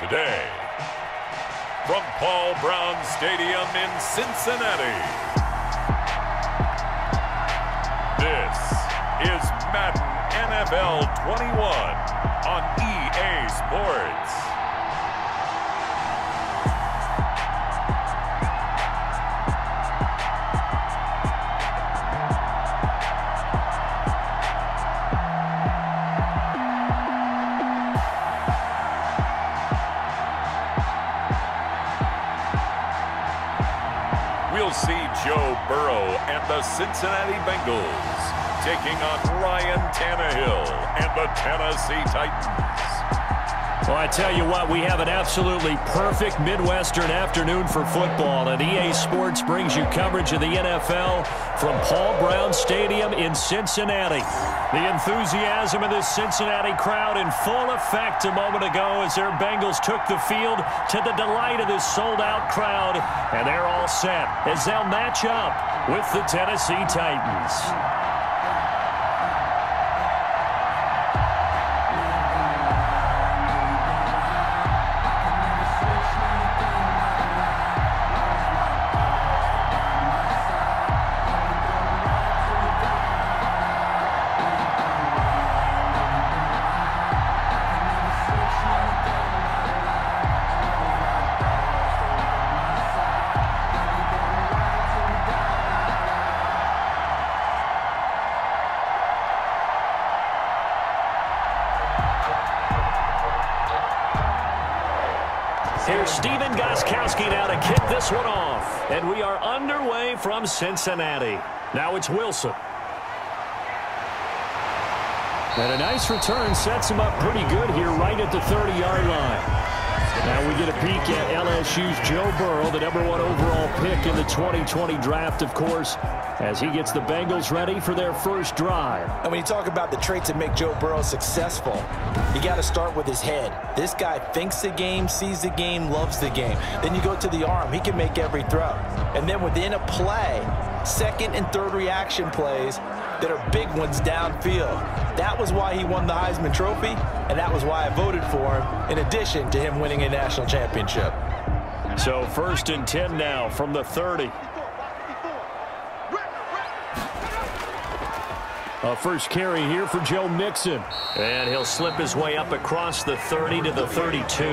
today. From Paul Brown Stadium in Cincinnati, this is Madden NFL 21 on EA Sports. We'll see Joe Burrow and the Cincinnati Bengals taking on Ryan Tannehill and the Tennessee Titans. Well, I tell you what, we have an absolutely perfect Midwestern afternoon for football, and EA Sports brings you coverage of the NFL from Paul Brown Stadium in Cincinnati. The enthusiasm of this Cincinnati crowd in full effect a moment ago as their Bengals took the field to the delight of this sold-out crowd, and they're all set as they'll match up with the Tennessee Titans. Here's Steven Gostkowski now to kick this one off. And we are underway from Cincinnati. Now it's Wilson. And a nice return sets him up pretty good here right at the 30-yard line. Now we get a peek at LSU's Joe Burrow, the #1 overall pick in the 2020 draft, of course, as he gets the Bengals ready for their first drive. And when you talk about the traits that make Joe Burrow successful, you got to start with his head. This guy thinks the game, sees the game, loves the game. Then you go to the arm. He can make every throw. And then within a play, second and third reaction plays that are big ones downfield. That was why he won the Heisman Trophy, and that was why I voted for him, in addition to him winning a national championship. So 1st and 10 now from the 30. A first carry here for Joe Mixon. And he'll slip his way up across the 30 to the 32.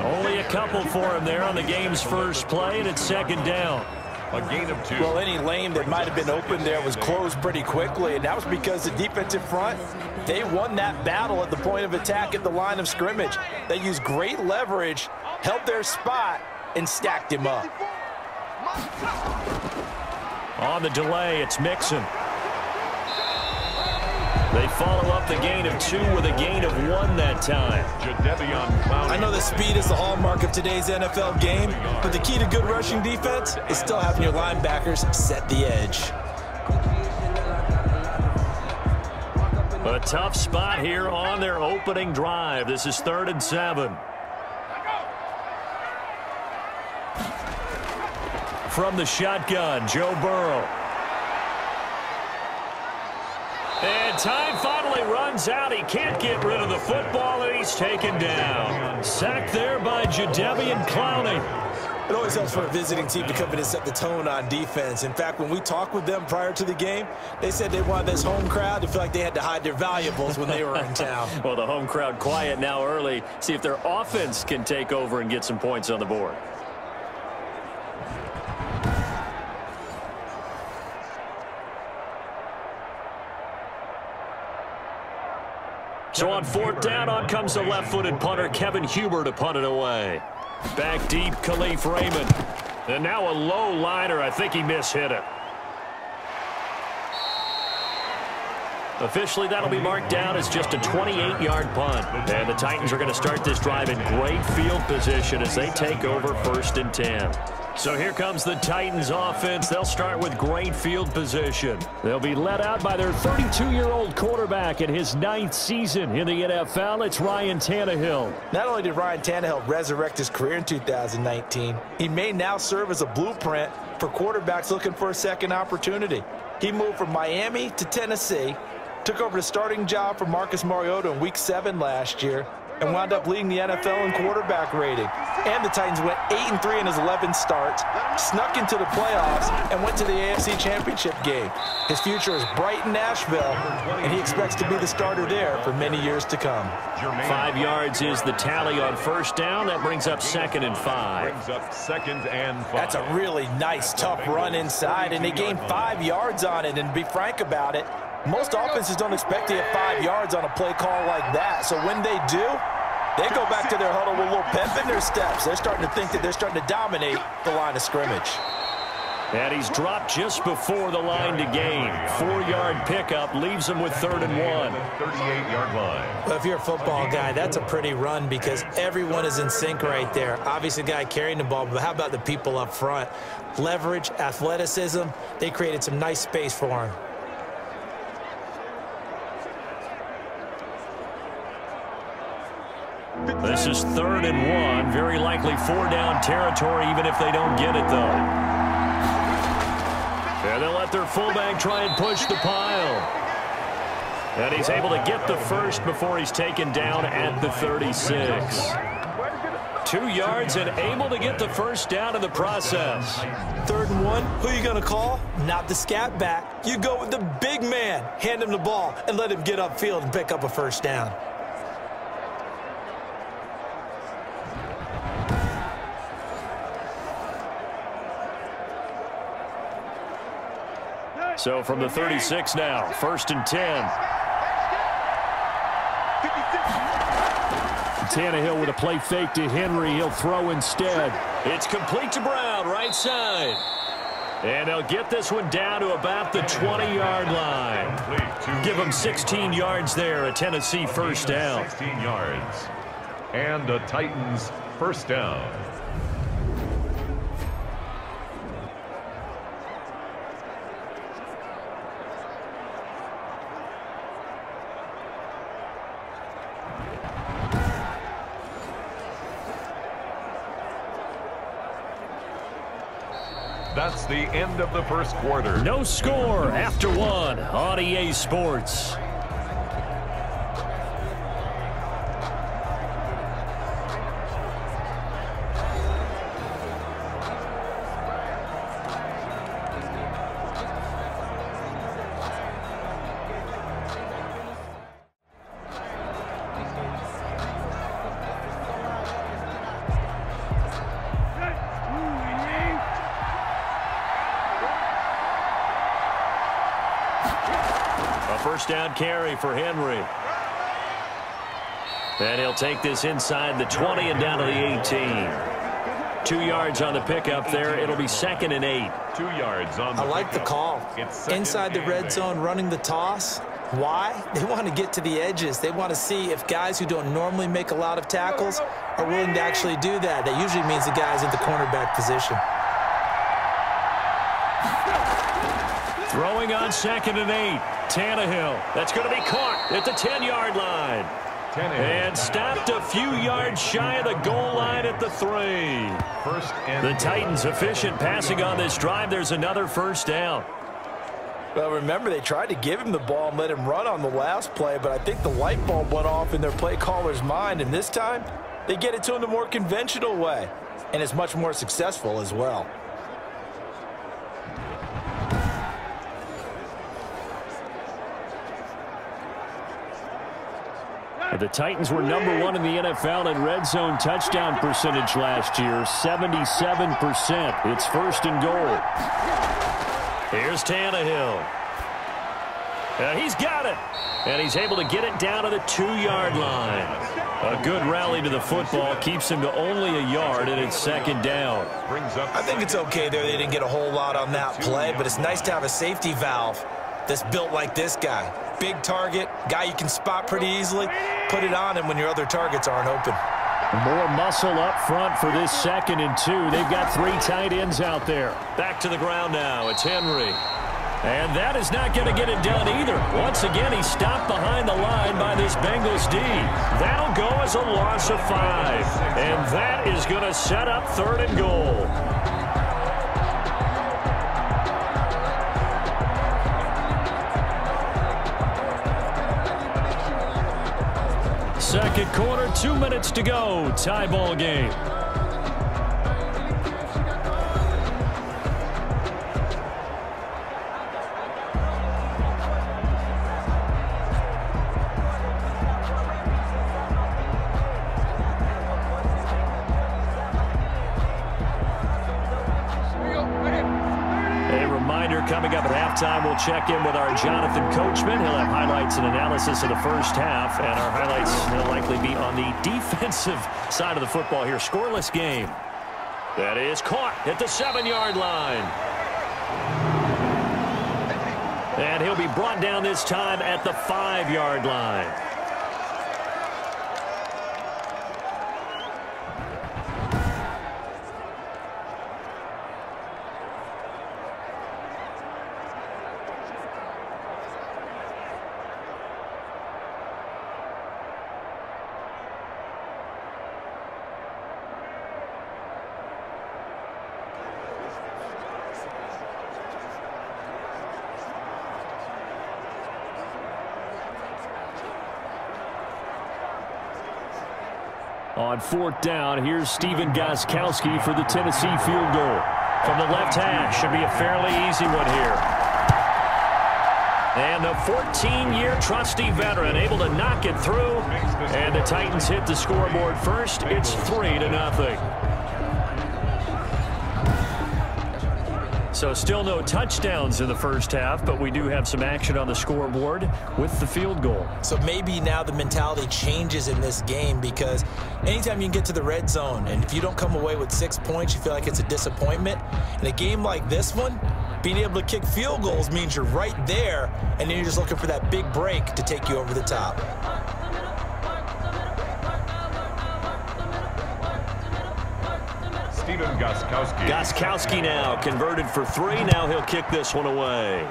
Only a couple for him there on the game's first play, and it's second down. A gain of 2. Well, any lane that might have been open there was closed pretty quickly, and that was because the defensive front, they won that battle at the point of attack at the line of scrimmage. They used great leverage, held their spot, and stacked him up. On the delay, it's Mixon. They follow up the gain of 2 with a gain of 1 that time. I know that speed is the hallmark of today's NFL game, but the key to good rushing defense is still having your linebackers set the edge. A tough spot here on their opening drive. This is 3rd and 7. From the shotgun, Joe Burrow. And time finally runs out. He can't get rid of the football, and he's taken down. Sacked there by Jadeveon Clowney. It always helps for a visiting team to come in and set the tone on defense. In fact, when we talked with them prior to the game, they said they wanted this home crowd to feel like they had to hide their valuables when they were in town. Well, the home crowd quiet now early. See if their offense can take over and get some points on the board. So on 4th down, on comes the left-footed punter, Kevin Huber, to punt it away. Back deep, Khalif Raymond. And now a low liner. I think he mishit it. Officially, that'll be marked down as just a 28-yard punt. And the Titans are going to start this drive in great field position as they take over 1st and 10. So here comes the Titans offense. They'll start with great field position. They'll be led out by their 32-year-old quarterback in his 9th season in the NFL. It's Ryan Tannehill. Not only did Ryan Tannehill resurrect his career in 2019, he may now serve as a blueprint for quarterbacks looking for a second opportunity. He moved from Miami to Tennessee, took over the starting job for Marcus Mariota in Week 7 last year, and wound up leading the NFL in quarterback rating. And the Titans went 8-3 in his 11 starts, snuck into the playoffs, and went to the AFC Championship game. His future is bright in Nashville, and he expects to be the starter there for many years to come. 5 yards is the tally on first down. That brings up 2nd and 5. That's a really nice, tough run inside, and they gained 5 yards on it. And to be frank about it, most offenses don't expect to get 5 yards on a play call like that. So when they do, they go back to their huddle with a little pep in their steps. They're starting to think that they're starting to dominate the line of scrimmage. And he's dropped just before the line to gain. 4-yard pickup leaves him with 3rd and 1. 38-yard line. Well, if you're a football guy, that's a pretty run because everyone is in sync right there. Obviously, the guy carrying the ball, but how about the people up front? Leverage, athleticism, they created some nice space for him. This is 3rd and 1. Very likely 4-down territory, even if they don't get it, though. And they'll let their fullback try and push the pile. And he's able to get the first before he's taken down at the 36. 2 yards and able to get the first down in the process. 3rd and 1, who are you going to call? Not the scat back. You go with the big man. Hand him the ball and let him get upfield and pick up a first down. So from the 36 now, 1st and 10. Tannehill with a play fake to Henry. He'll throw instead. It's complete to Brown, right side. And they'll get this one down to about the 20-yard line. Give them 16 yards there, a Tennessee first down. 16 yards. And the Titans first down. That's the end of the first quarter. No score after 1 on EA Sports. First down carry for Henry. And he'll take this inside the 20 and down to the 18. 2 yards on the pickup there. It'll be 2nd and 8. 2 yards on the I like the call. Inside the red zone running the toss. Why? They want to get to the edges. They want to see if guys who don't normally make a lot of tackles are willing to actually do that. That usually means the guy's in the cornerback position. Throwing on 2nd and 8. Tannehill. That's going to be caught at the 10-yard line. And stopped a few yards shy of the goal line at the 3. The Titans efficient passing on this drive. There's another first down. Well, remember, they tried to give him the ball and let him run on the last play, but I think the light bulb went off in their play caller's mind, and this time they get it to him the more conventional way, and it's much more successful as well. The Titans were #1 in the NFL in red zone touchdown percentage last year, 77%. It's 1st and goal. Here's Tannehill. He's got it. And he's able to get it down to the 2-yard line. A good rally to the football keeps him to only a yard, and it's 2nd down. I think it's okay there. They didn't get a whole lot on that play, but it's nice to have a safety valve that's built like this guy. Big target, guy you can spot pretty easily. Put it on him when your other targets aren't open. More muscle up front for this 2nd and 2. They've got 3 tight ends out there. Back to the ground now. It's Henry. And that is not going to get it done either. Once again, he's stopped behind the line by this Bengals D. That'll go as a loss of 5. And that is going to set up 3rd and goal. Second quarter, 2 minutes to go. Tie ball game. Coming up at halftime, we'll check in with our Jonathan Coachman. He'll have highlights and analysis of the first half, and our highlights will likely be on the defensive side of the football here. Scoreless game. That is caught at the 7-yard line. And he'll be brought down this time at the 5-yard line. On fourth down, here's Stephen Gostkowski for the Tennessee field goal. From the left hash, should be a fairly easy one here. And the 14-year trusty veteran able to knock it through. And the Titans hit the scoreboard first. It's 3-0. So still no touchdowns in the first half, but we do have some action on the scoreboard with the field goal. So maybe now the mentality changes in this game, because anytime you can get to the red zone, and if you don't come away with 6 points, you feel like it's a disappointment. In a game like this one, being able to kick field goals means you're right there, and then you're just looking for that big break to take you over the top. Stephen Gostkowski. Gostkowski now converted for 3. Now he'll kick this one away.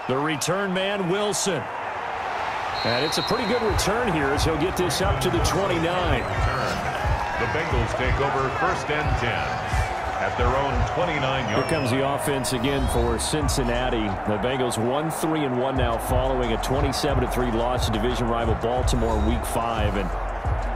The return man, Wilson. And it's a pretty good return here as he'll get this up to the 29. The Bengals take over 1st and 10 at their own 29-yard line. Here comes the offense again for Cincinnati. The Bengals 1-3-1 now following a 27-3 loss to division rival Baltimore Week 5. And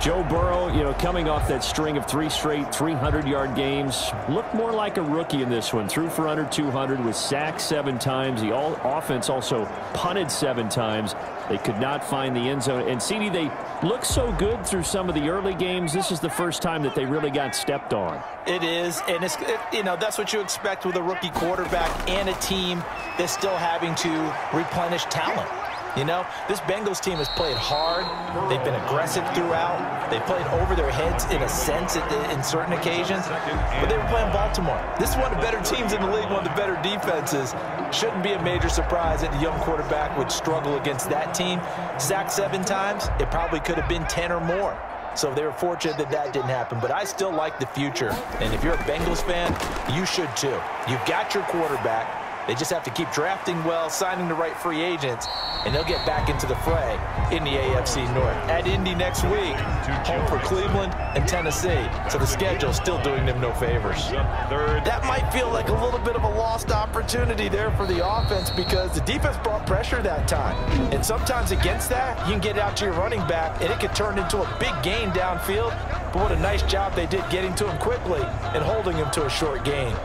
Joe Burrow, coming off that string of 3 straight 300-yard games, looked more like a rookie in this one. Threw for under 200, was sacked 7 times. The offense also punted 7 times. They could not find the end zone. And CD, they looked so good through some of the early games. This is the first time that they really got stepped on. It is, and that's what you expect with a rookie quarterback and a team that's still having to replenish talent. This Bengals team has played hard. They've been aggressive throughout. They played over their heads in a sense in certain occasions. But they were playing Baltimore. This is one of the better teams in the league, one of the better defenses. Shouldn't be a major surprise that the young quarterback would struggle against that team. Sacked 7 times, it probably could have been 10 or more. So they were fortunate that that didn't happen. But I still like the future. And if you're a Bengals fan, you should too. You've got your quarterback. They just have to keep drafting well, signing the right free agents, and they'll get back into the fray in the AFC North. At Indy next week, home for Cleveland and Tennessee. So the schedule's still doing them no favors. That might feel like a little bit of a lost opportunity there for the offense, because the defense brought pressure that time. And sometimes against that, you can get out to your running back, and it could turn into a big gain downfield. But what a nice job they did getting to him quickly and holding him to a short gain.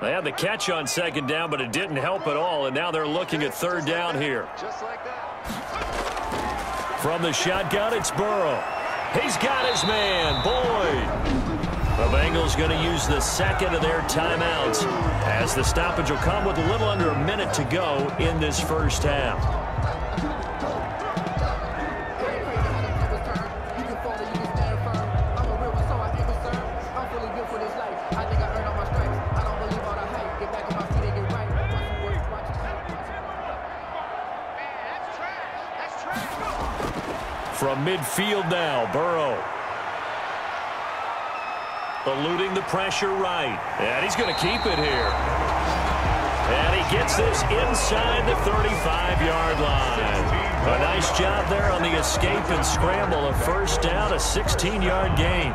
They had the catch on 2nd down, but it didn't help at all, and now they're looking at 3rd down here. From the shotgun, it's Burrow. He's got his man, Boyd. The Bengals going to use the 2nd of their timeouts, as the stoppage will come with a little under a minute to go in this first half. From midfield now, Burrow. Eluding the pressure right. And he's going to keep it here. And he gets this inside the 35-yard line. A nice job there on the escape and scramble. A 1st down, a 16-yard gain.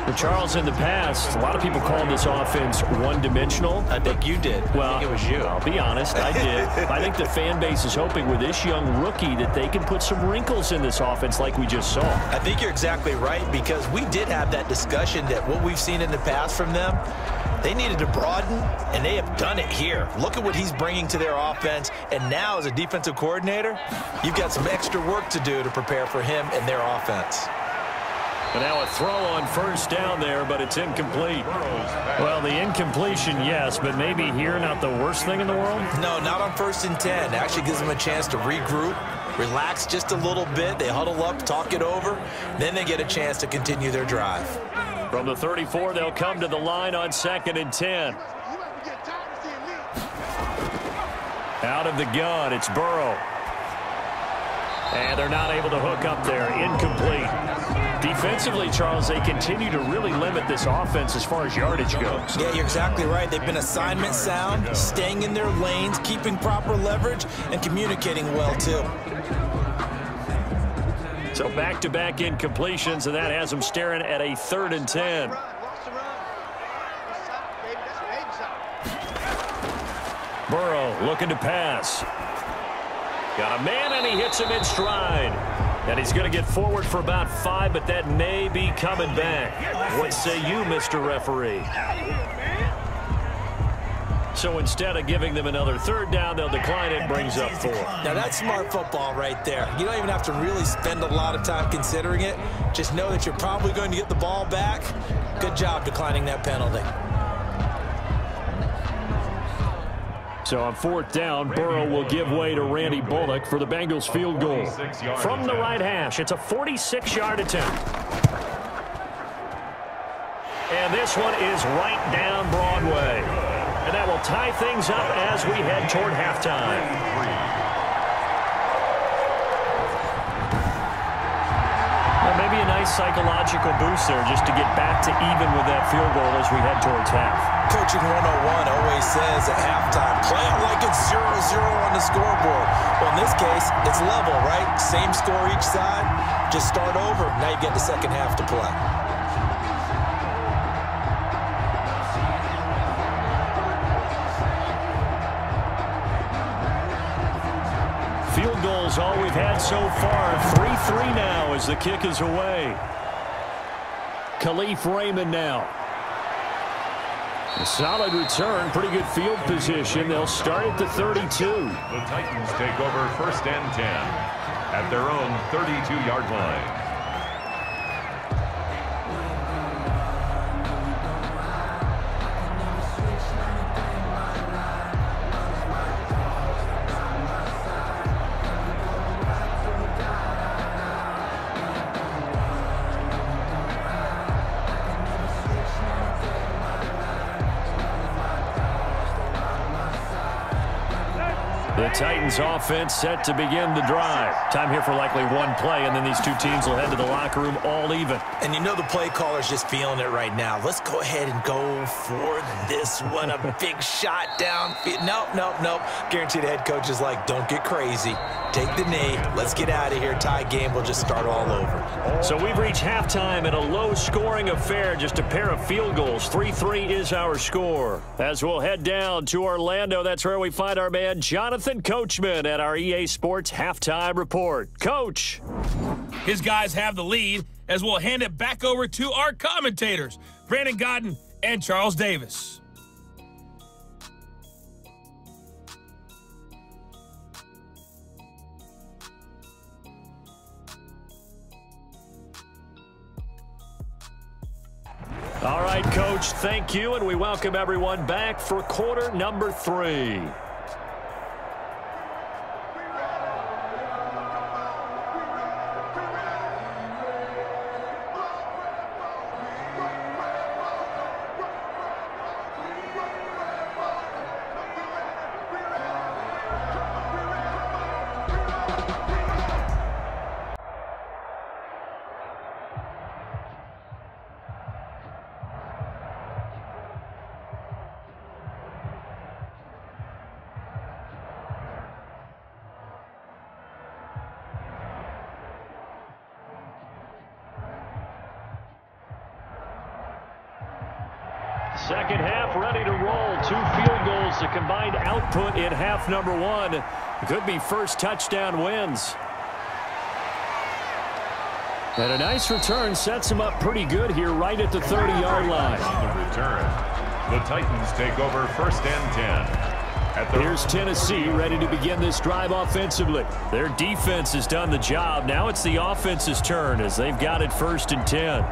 Well, Charles, in the past, a lot of people called this offense one-dimensional. I think you did. Well, I think it was you. I'll be honest, I did. I think the fan base is hoping with this young rookie that they can put some wrinkles in this offense like we just saw. I think you're exactly right, because we did have that discussion that what we've seen in the past from them, they needed to broaden, and they have done it here. Look at what he's bringing to their offense, and now as a defensive coordinator, you've got some extra work to do to prepare for him and their offense. And now a throw on first down there, but it's incomplete. Well, the incompletion, yes, but maybe here not the worst thing in the world? No, not on 1st and 10. It actually gives them a chance to regroup, relax just a little bit. They huddle up, talk it over. Then they get a chance to continue their drive. From the 34, they'll come to the line on 2nd and 10. Out of the gun, it's Burrow. And they're not able to hook up there. Incomplete. Defensively, Charles, they continue to really limit this offense as far as yardage goes. Yeah, you're exactly right. They've been assignment sound, staying in their lanes, keeping proper leverage, and communicating well, too. So back-to-back incompletions, and that has them staring at a 3rd and 10. Burrow looking to pass. Got a man, and he hits him in stride. And he's going to get forward for about 5, but that may be coming back. What say you, Mr. Referee? So instead of giving them another 3rd down, they'll decline it, brings up 4. Now, that's smart football right there. You don't even have to really spend a lot of time considering it. Just know that you're probably going to get the ball back. Good job declining that penalty. So on 4th down, Burrow will give way to Randy Bullock for the Bengals field goal. From the right hash, it's a 46-yard attempt. And this one is right down Broadway. And that will tie things up as we head toward halftime. Well, maybe a nice psychological boost there just to get back to even with that field goal as we head towards half. Coaching 101 always says at halftime, play it like it's 0-0 on the scoreboard. Well, in this case, it's level, right? Same score each side. Just start over. Now you get the second half to play. Field goals all we've had so far. 3-3 now as the kick is away. Khalif Raymond now. A solid return, pretty good field position. They'll start at the 32. The Titans take over 1st and 10 at their own 32-yard line. The Titans offense set to begin the drive. Time here for likely one play, and then these two teams will head to the locker room all even. And you know the play caller's just feeling it right now. Let's go ahead and go for this one. A big shot down. Nope. Guaranteed the head coach is like, don't get crazy. Take the knee. Let's get out of here. Tie game. We'll just start all over. So we've reached halftime in a low-scoring affair. Just a pair of field goals. 3-3 is our score. As we'll head down to Orlando, that's where we find our man Jonathan Coachman at our EA Sports Halftime Report. Coach. His guys have the lead as we'll hand it back over to our commentators, Brandon Godden and Charles Davis. All right, Coach, thank you, and we welcome everyone back for quarter number 3. Second half ready to roll. 2 field goals, the combined output in half number 1. Could be first touchdown wins. And a nice return sets him up pretty good here right at the 30-yard line. On the return, the Titans take over 1st and 10. Here's Tennessee ready to begin this drive offensively. Their defense has done the job. Now it's the offense's turn as they've got it 1st and 10.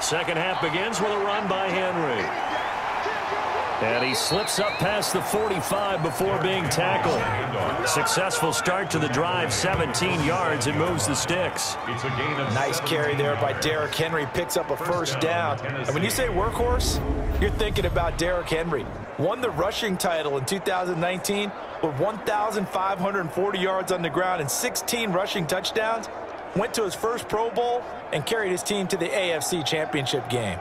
Second half begins with a run by Henry. And he slips up past the 45 before being tackled. Successful start to the drive, 17 yards, and moves the sticks. It's a gain of nice carry there by Derrick Henry. Picks up a first down. And when you say workhorse, you're thinking about Derrick Henry. Won the rushing title in 2019 with 1,540 yards on the ground and 16 rushing touchdowns. Went to his first Pro Bowl and carried his team to the AFC Championship game.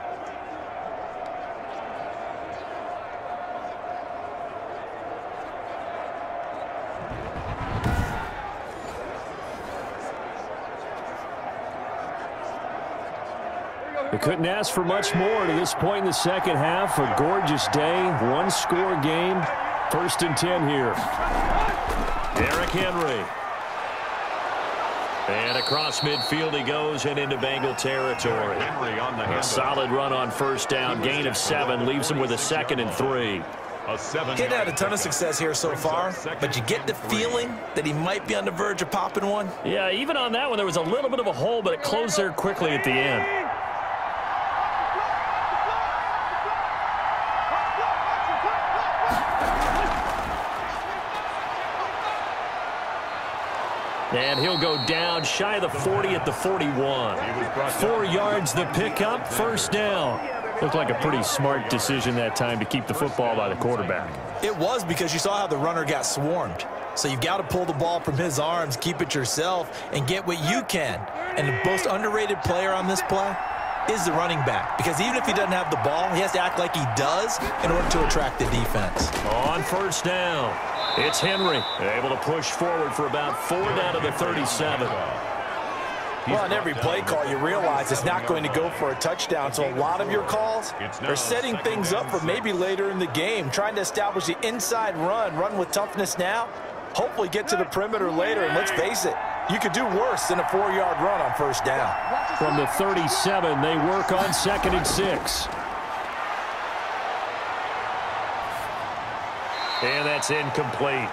We couldn't ask for much more to this point in the second half. A gorgeous day, one-score game. 1st and 10 here. Derrick Henry. And across midfield he goes and into Bengal territory. A solid run on first down. Gain of 7 leaves him with a 2nd and 3. He'd had a ton of success here so far, but you get the feeling that he might be on the verge of popping one. Yeah, even on that one there was a little bit of a hole, but it closed there quickly at the end. And he'll go down shy of the 40 at the 41. 4 yards the pickup, first down. Looked like a pretty smart decision that time to keep the football by the quarterback. It was, because you saw how the runner got swarmed. So you've got to pull the ball from his arms, keep it yourself, and get what you can. And the most underrated player on this play is the running back. Because even if he doesn't have the ball, he has to act like he does in order to attract the defense. On first down, it's Henry. Able to push forward for about 4 down to the 37. Well, on every play call, you realize it's not going to go for a touchdown. So a lot of your calls are setting things up for maybe later in the game, trying to establish the inside run with toughness now, hopefully get to the perimeter later. And let's face it, you could do worse than a 4-yard run on first down. From the 37, they work on 2nd and 6. And that's incomplete.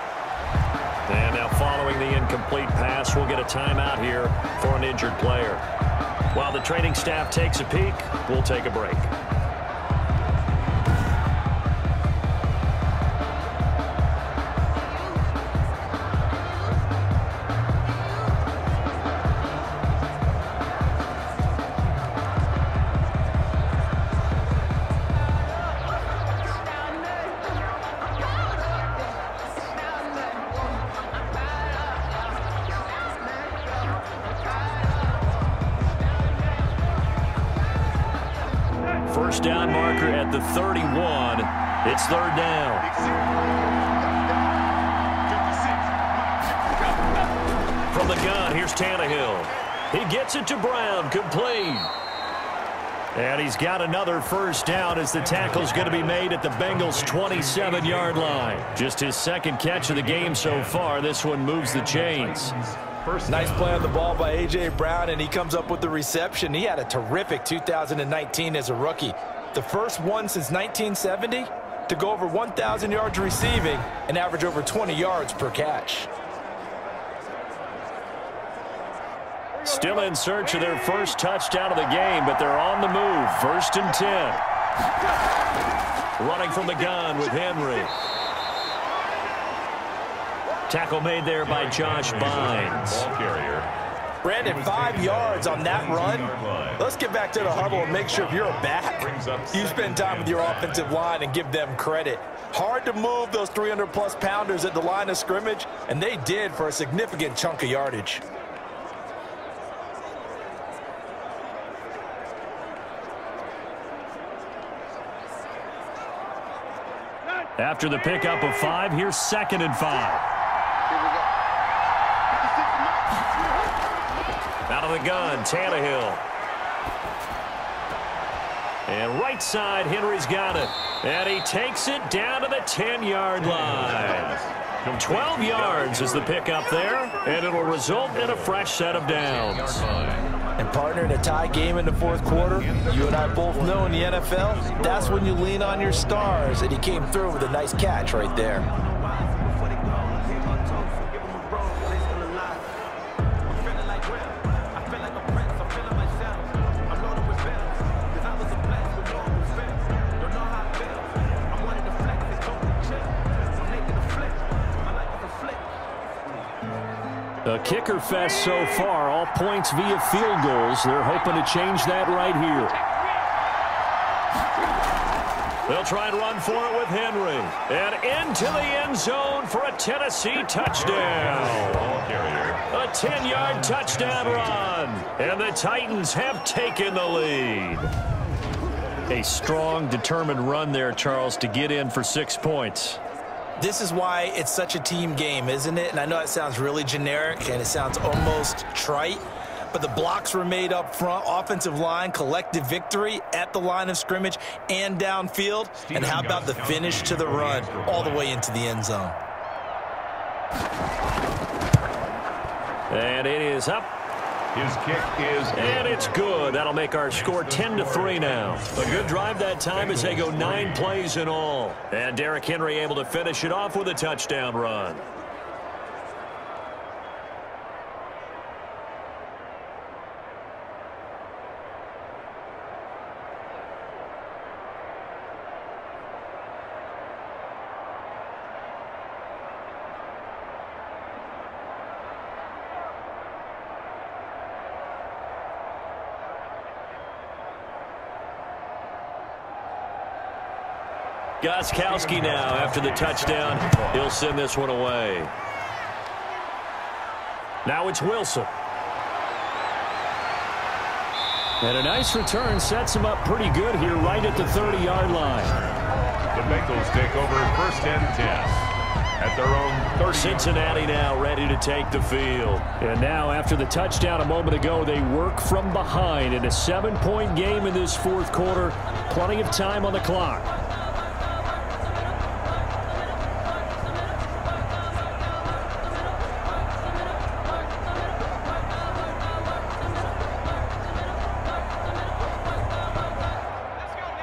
And now following the incomplete pass, we'll get a timeout here for an injured player. While the training staff takes a peek, we'll take a break. First down marker at the 31. It's 3rd down. From the gun, here's Tannehill. He gets it to Brown, complete. And he's got another first down as the tackle's going to be made at the Bengals' 27-yard line. Just his 2nd catch of the game so far. This one moves the chains. Nice play on the ball by A.J. Brown, and he comes up with the reception. He had a terrific 2019 as a rookie. The first one since 1970 to go over 1,000 yards receiving and average over 20 yards per catch. Still in search of their first touchdown of the game, but they're on the move. 1st and 10. Running from the gun with Henry. Tackle made there by Josh Bynes. Brandon, 5 yards on that run. Let's get back to the huddle and make sure if you're a back, you spend time with your offensive line and give them credit. Hard to move those 300-plus pounders at the line of scrimmage, and they did for a significant chunk of yardage. After the pickup of 5, here's 2nd and 5. Out of the gun, Tannehill. And right side, Henry's got it. And he takes it down to the 10-yard line. 12 yards is the pickup there, and it'll result in a fresh set of downs. And partner, in a tie game in the 4th quarter, you and I both know in the NFL, that's when you lean on your stars, and he came through with a nice catch right there. A kicker fest so far, all points via field goals. They're hoping to change that right here. They'll try and run for it with Henry. And into the end zone for a Tennessee touchdown. A 10-yard touchdown run. And the Titans have taken the lead. A strong, determined run there, Charles, to get in for 6 points. This is why it's such a team game, isn't it? And I know it sounds really generic and it sounds almost trite, but the blocks were made up front, offensive line, collective victory at the line of scrimmage and downfield. And how about the finish to the run all the way into the end zone? And it is up. His kick is and it's good. That'll make our score 10-3 now. A good drive that time as they go 9 plays in all. And Derrick Henry able to finish it off with a touchdown run. Gostkowski now after the touchdown. He'll send this one away. Now it's Wilson. And a nice return sets him up pretty good here right at the 30-yard line. The Bengals take over 1st and 10 at their own 30. Cincinnati now ready to take the field. And now after the touchdown a moment ago, they work from behind in a 7-point game in this 4th quarter. Plenty of time on the clock.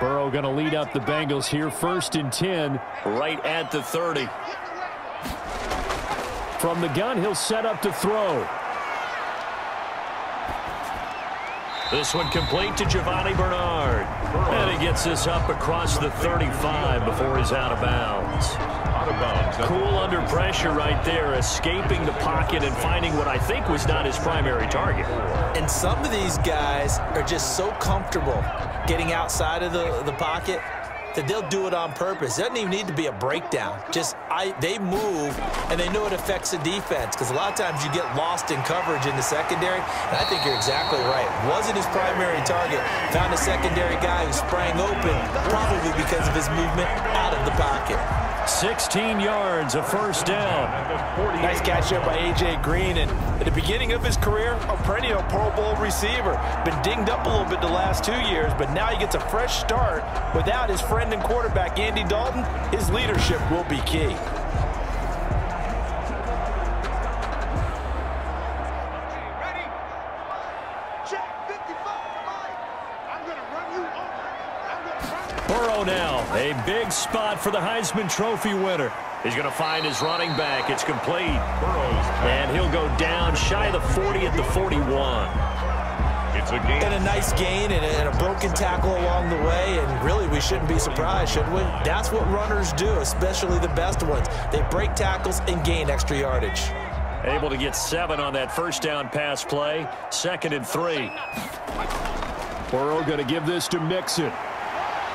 Burrow going to lead up the Bengals here, 1st and 10, right at the 30. From the gun, he'll set up to throw. This one complete to Giovanni Bernard. And he gets this up across the 35 before he's out of bounds. Cool under pressure right there, escaping the pocket and finding what I think was not his primary target. And some of these guys are just so comfortable getting outside of the pocket that they'll do it on purpose. It doesn't even need to be a breakdown. They move, and they know it affects the defense, because a lot of times you get lost in coverage in the secondary, and I think you're exactly right. Wasn't his primary target. Found a secondary guy who sprang open, probably because of his movement out of the pocket. 16 yards, a 1st down. Nice catch there by A.J. Green, and at the beginning of his career, a perennial Pro Bowl receiver. Been dinged up a little bit the last 2 years, but now he gets a fresh start without his friend and quarterback, Andy Dalton. His leadership will be key. Burrow now, a big spot for the Heisman Trophy winner. He's going to find his running back. It's complete. And he'll go down shy of the 40 at the 41. It's a gain. And a nice gain and a broken tackle along the way, and really we shouldn't be surprised, should we? That's what runners do, especially the best ones. They break tackles and gain extra yardage. Able to get 7 on that first down pass play. 2nd and 3. Burrow going to give this to Mixon.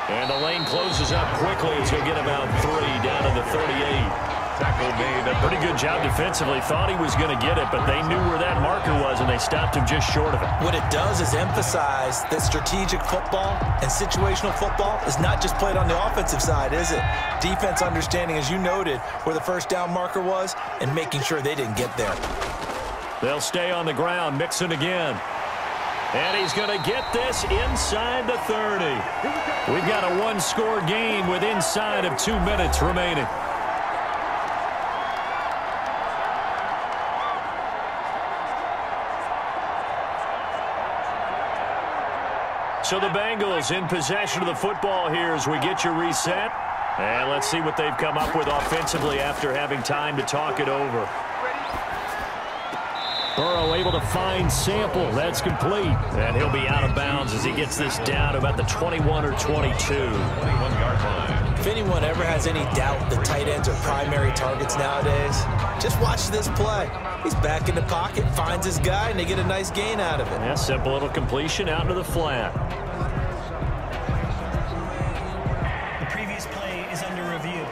And the lane closes up quickly as he'll get about 3 down to the 38. Tackle made. A pretty good job defensively. Thought he was going to get it, but they knew where that marker was, and they stopped him just short of it. What it does is emphasize that strategic football and situational football is not just played on the offensive side, is it? Defense understanding, as you noted, where the first down marker was and making sure they didn't get there. They'll stay on the ground. Mixon again. And he's going to get this inside the 30. We've got a one-score game with inside of 2 minutes remaining. So the Bengals in possession of the football here as we get you reset. And let's see what they've come up with offensively after having time to talk it over. Burrow able to find Sample. That's complete. And he'll be out of bounds as he gets this down to about the 21 or 22. 21-yard line. If anyone ever has any doubt the tight ends are primary targets nowadays, just watch this play. He's back in the pocket, finds his guy, and they get a nice gain out of it. Yeah, simple little completion out into the flat. The previous play is under review.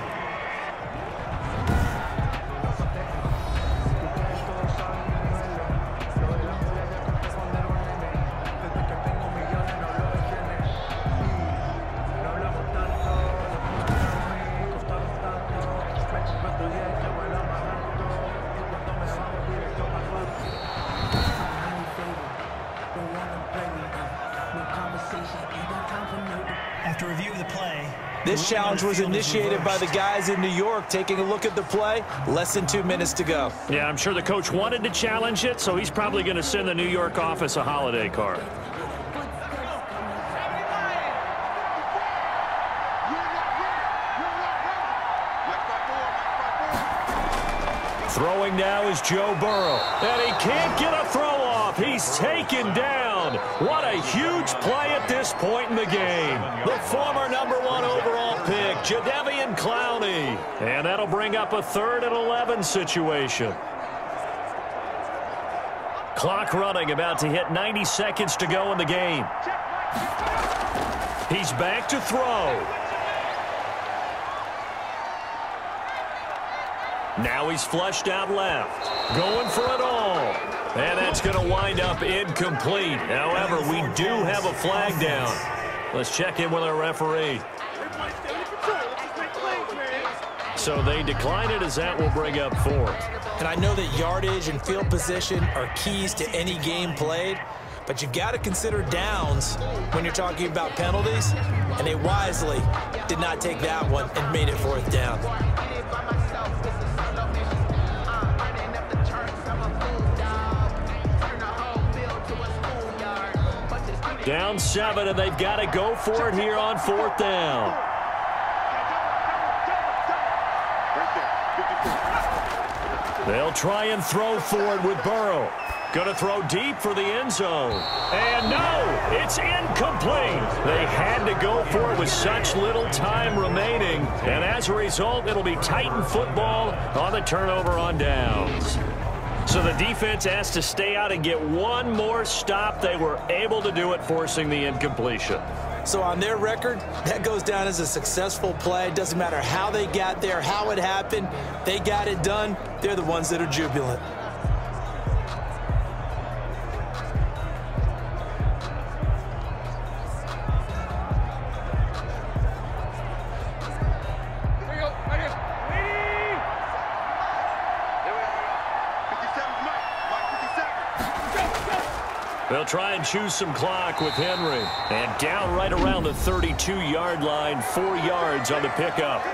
After review of the play, this challenge was initiated by the guys in New York. Taking a look at the play, less than 2 minutes to go. Yeah, I'm sure the coach wanted to challenge it, so he's probably going to send the New York office a holiday card. Throwing now is Joe Burrow, and he can't get a throw off. He's taken down. What a huge play at this point in the game. The former #1 overall pick, Jadeveon Clowney. And that'll bring up a 3rd and 11 situation. Clock running, about to hit 90 seconds to go in the game. He's back to throw. Now he's flushed out left. Going for it all. And that's going to wind up incomplete. However, we do have a flag down. Let's check in with our referee. So they decline it as that will bring up 4th. And I know that yardage and field position are keys to any game played, but you've got to consider downs when you're talking about penalties, and they wisely did not take that one and made it 4th down. Down 7, and they've got to go for it here on 4th down. They'll try and throw for it with Burrow. Going to throw deep for the end zone. And no, it's incomplete. They had to go for it with such little time remaining. And as a result, it'll be Titan football on the turnover on downs. So the defense has to stay out and get one more stop. They were able to do it, forcing the incompletion. So on their record, that goes down as a successful play. It doesn't matter how they got there, how it happened. They got it done. They're the ones that are jubilant. They'll try and choose some clock with Henry. And down right around the 32-yard line, 4 yards on the pickup.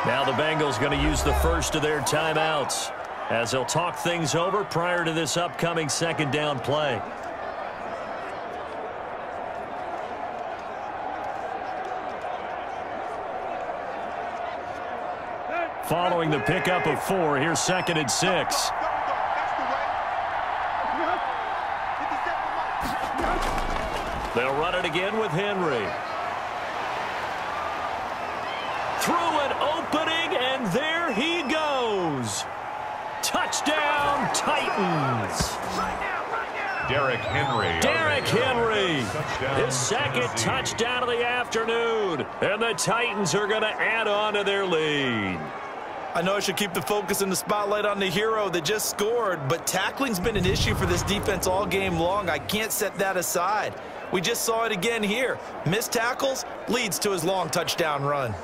Now the Bengals going to use the first of their timeouts as they'll talk things over prior to this upcoming 2nd down play. Following the pickup of 4, here's 2nd and 6. They'll run it again with Henry. Through an opening, and there he goes. Touchdown, Titans. Derrick Henry. His second touchdown of the afternoon. And the Titans are going to add on to their lead. I know I should keep the focus and the spotlight on the hero that just scored, but tackling's been an issue for this defense all game long. I can't set that aside. We just saw it again here. Missed tackles leads to his long touchdown run.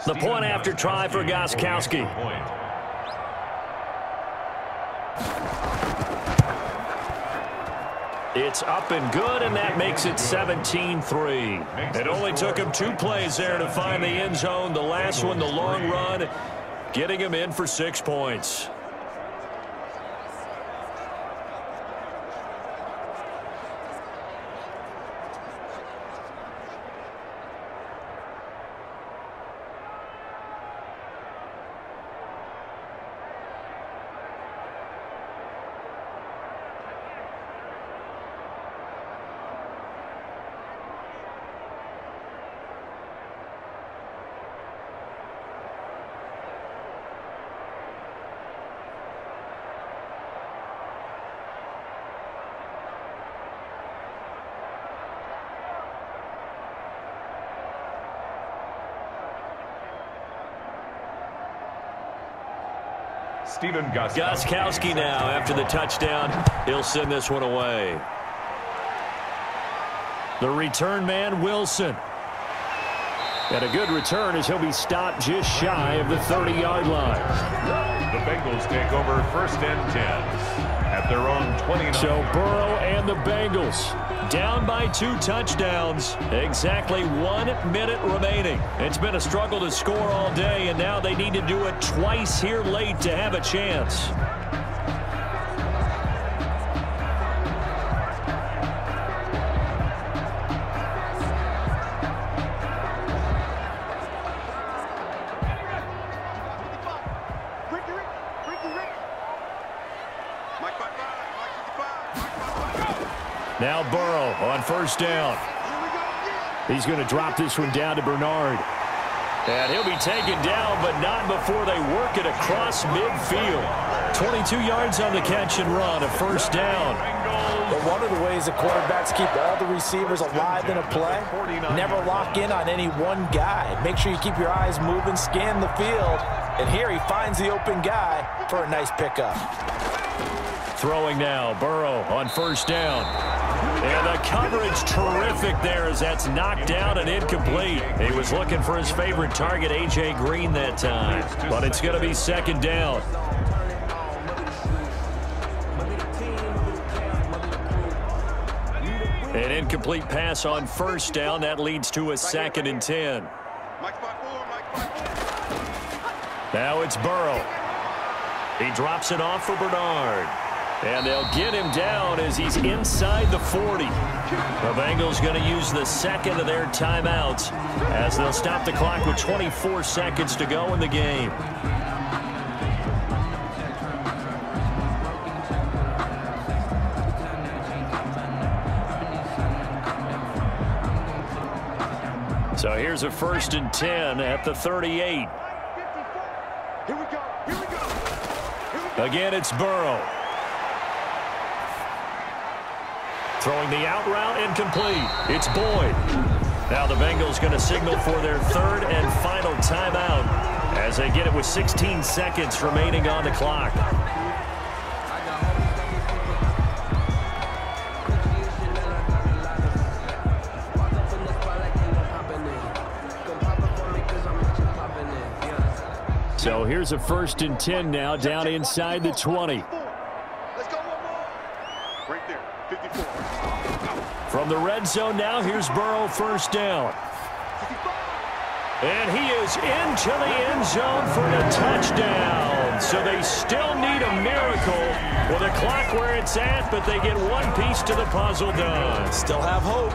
The point after try for Gostkowski. It's up and good, and that makes it 17-3. It only took him 2 plays there to find the end zone. The last one, the long run, getting him in for 6 points. Gostkowski now after the touchdown. He'll send this one away. The return man, Wilson. And a good return as he'll be stopped just shy of the 30-yard line. The Bengals take over 1st and 10 at their own 29. So Burrow and the Bengals down by 2 touchdowns. Exactly 1 minute remaining. It's been a struggle to score all day, and now they need to do it twice here late to have a chance. Now Burrow on 1st down. He's going to drop this one down to Bernard. And he'll be taken down, but not before they work it across midfield. 22 yards on the catch and run, a 1st down. But one of the ways the quarterbacks keep all the receivers alive in a play, never lock in on any one guy. Make sure you keep your eyes moving, scan the field. And here he finds the open guy for a nice pickup. Throwing now, Burrow on 1st down. And the coverage terrific there as that's knocked down and incomplete. He was looking for his favorite target, A.J. Green, that time. But it's going to be 2nd down. An incomplete pass on 1st down. That leads to a 2nd and 10. Now it's Burrow. He drops it off for Bernard. And they'll get him down as he's inside the 40. The Bengals going to use the 2nd of their timeouts as they'll stop the clock with 24 seconds to go in the game. So here's a 1st and 10 at the 38. Again, it's Burrow. Throwing the out route, incomplete. It's Boyd. Now the Bengals going to signal for their 3rd and final timeout as they get it with 16 seconds remaining on the clock. So here's a 1st and 10 now down inside the 20. From the red zone now, here's Burrow 1st down. And he is into the end zone for the touchdown. So they still need a miracle with the clock where it's at, but they get one piece to the puzzle done. Still have hope.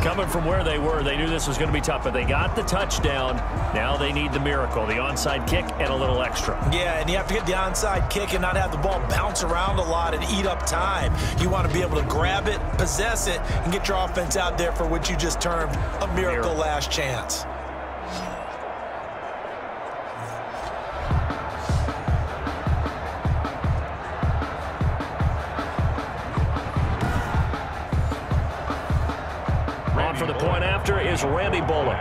Coming from where they were, they knew this was going to be tough, but they got the touchdown. Now they need the miracle, the onside kick and a little extra. Yeah, and you have to get the onside kick and not have the ball bounce around a lot and eat up time. You want to be able to grab it, possess it, and get your offense out there for what you just termed a miracle last chance. For the point after is Randy Bullock.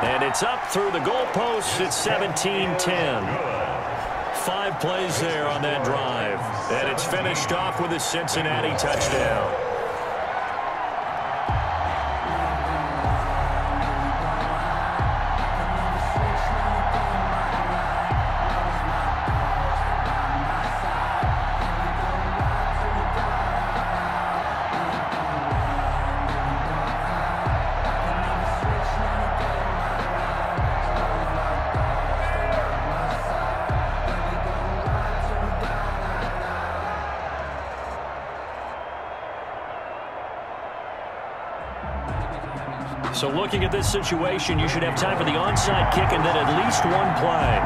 And it's up through the goalpost. It's 17-10. 5 plays there on that drive. And it's finished off with a Cincinnati touchdown. So looking at this situation, you should have time for the onside kick and then at least one play.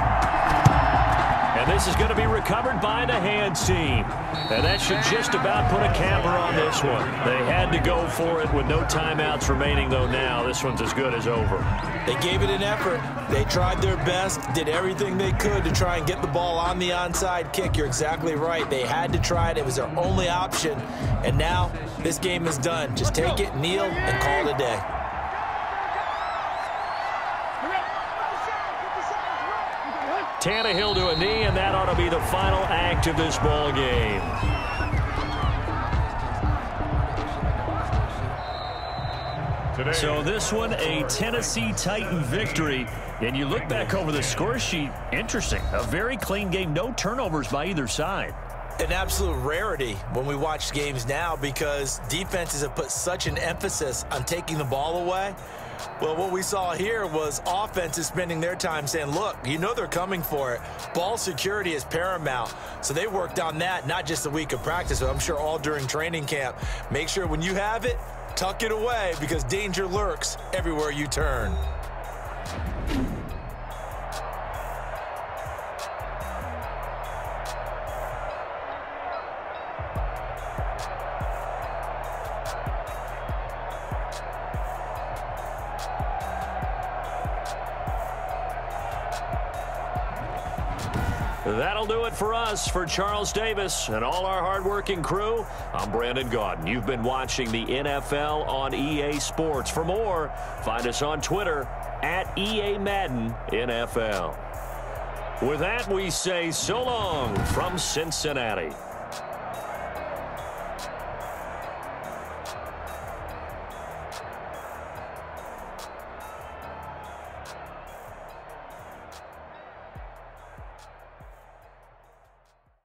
And this is going to be recovered by the hands team. And that should just about put a capper on this one. They had to go for it with no timeouts remaining, though now this one's as good as over. They gave it an effort. They tried their best, did everything they could to try and get the ball on the onside kick. You're exactly right. They had to try it. It was their only option. And now this game is done. Just take it, kneel, and call it a day. Tannehill to a knee, and that ought to be the final act of this ball game. So this one, a Tennessee Titan victory. And you look back over the score sheet, interesting. A very clean game, no turnovers by either side. An absolute rarity when we watch games now because defenses have put such an emphasis on taking the ball away. Well, what we saw here was offenses spending their time saying, look, you know they're coming for it. Ball security is paramount. So they worked on that, not just a week of practice, but I'm sure all during training camp. Make sure when you have it, tuck it away because danger lurks everywhere you turn. That'll do it for us. For Charles Davis and all our hardworking crew, I'm Brandon Gaudin. You've been watching the NFL on EA Sports. For more, find us on Twitter at EA Madden NFL. With that, we say so long from Cincinnati.